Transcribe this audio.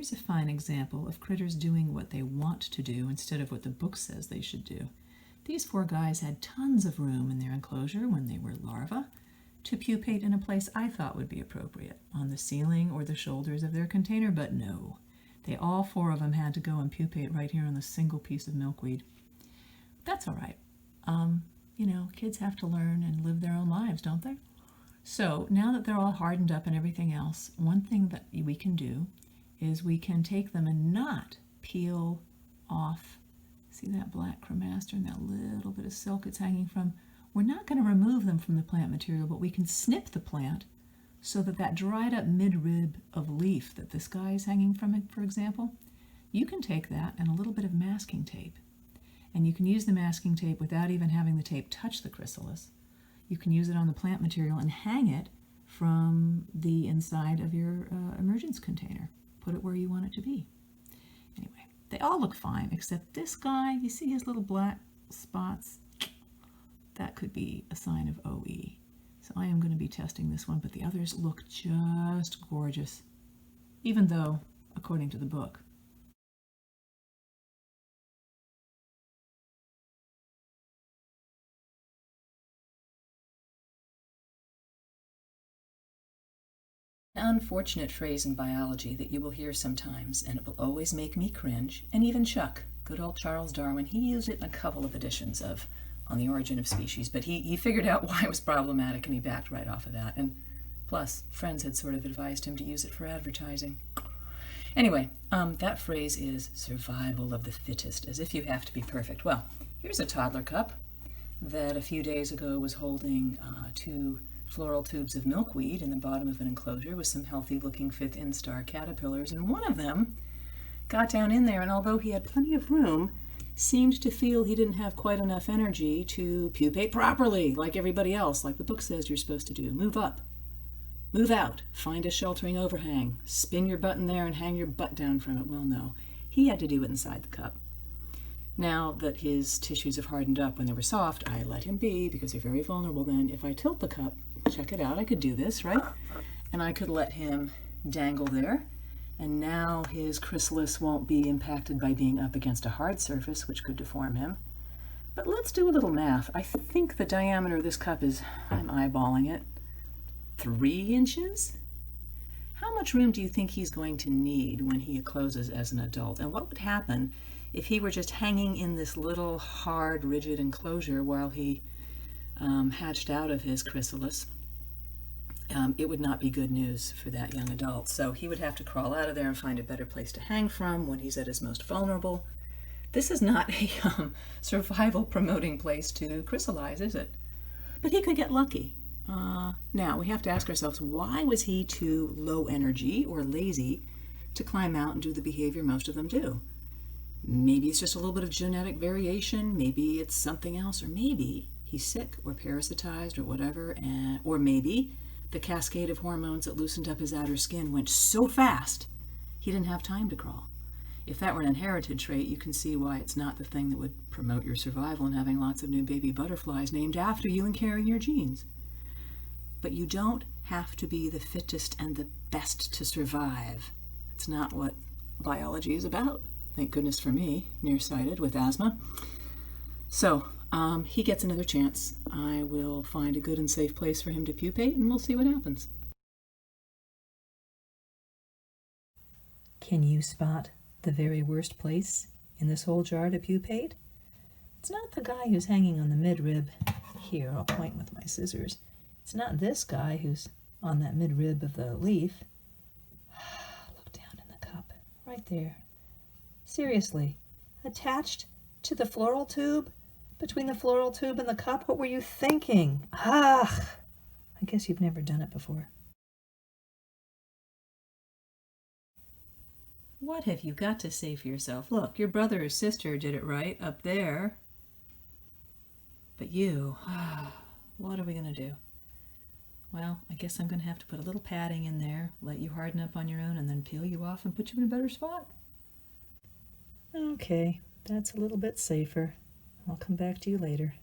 here's a fine example of critters doing what they want to do instead of what the book says they should do. These four guys had tons of room in their enclosure when they were larvae to pupate in a place I thought would be appropriate, on the ceiling or the shoulders of their container, but no. They all four of them had to go and pupate right here on the single piece of milkweed. That's all right. You know, kids have to learn and live their own lives, don't they? So now that they're all hardened up and everything else, one thing that we can do is we can take them and not peel off. See that black cremaster and that little bit of silk it's hanging from? We're not going to remove them from the plant material, but we can snip the plant so that that dried up midrib of leaf that this guy is hanging from it, for example, you can take that and a little bit of masking tape. And you can use the masking tape without even having the tape touch the chrysalis. You can use it on the plant material and hang it from the inside of your emergence container. Put it where you want it to be. Anyway, they all look fine, except this guy, you see his little black spots? That could be a sign of OE. So I am going to be testing this one, but the others look just gorgeous, even though, according to the book, an unfortunate phrase in biology that you will hear sometimes, and it will always make me cringe, and even Chuck, good old Charles Darwin, he used it in a couple of editions of On the Origin of Species, but he figured out why it was problematic and he backed right off of that. And plus, friends had sort of advised him to use it for advertising. Anyway, that phrase is survival of the fittest, as if you have to be perfect. Well, here's a toddler cup that a few days ago was holding 2 floral tubes of milkweed in the bottom of an enclosure with some healthy-looking 5th instar caterpillars, and one of them got down in there, and although he had plenty of room, seemed to feel he didn't have quite enough energy to pupate properly, like everybody else, like the book says you're supposed to do. Move up, move out, find a sheltering overhang, spin your butt in there and hang your butt down from it. Well, no, he had to do it inside the cup. Now that his tissues have hardened up when they were soft, I let him be because they're very vulnerable then. If I tilt the cup, check it out, I could do this, right? And I could let him dangle there. And now his chrysalis won't be impacted by being up against a hard surface, which could deform him. But let's do a little math. I think the diameter of this cup is, I'm eyeballing it, 3 inches? How much room do you think he's going to need when he closes as an adult? And what would happen if he were just hanging in this little hard, rigid enclosure while he hatched out of his chrysalis? It would not be good news for that young adult. So he would have to crawl out of there and find a better place to hang from when he's at his most vulnerable. This is not a survival promoting place to chrysalize, is it? But he could get lucky. Now we have to ask ourselves, why was he too low energy or lazy to climb out and do the behavior most of them do? Maybe it's just a little bit of genetic variation, maybe it's something else, or maybe he's sick or parasitized or whatever, or maybe the cascade of hormones that loosened up his outer skin went so fast he didn't have time to crawl. If that were an inherited trait, you can see why it's not the thing that would promote your survival and having lots of new baby butterflies named after you and carrying your genes. But you don't have to be the fittest and the best to survive. It's not what biology is about. Thank goodness for me, nearsighted with asthma. So, he gets another chance. I will find a good and safe place for him to pupate, and we'll see what happens. Can you spot the very worst place in this whole jar to pupate? It's not the guy who's hanging on the midrib. Here, I'll point with my scissors. It's not this guy who's on that midrib of the leaf. Look down in the cup, right there. Seriously, attached to the floral tube? Between the floral tube and the cup? What were you thinking? I guess you've never done it before. What have you got to say for yourself? Look, your brother or sister did it right up there. But you, what are we going to do? Well, I guess I'm going to have to put a little padding in there, let you harden up on your own, and then peel you off and put you in a better spot. Okay, that's a little bit safer. I'll come back to you later.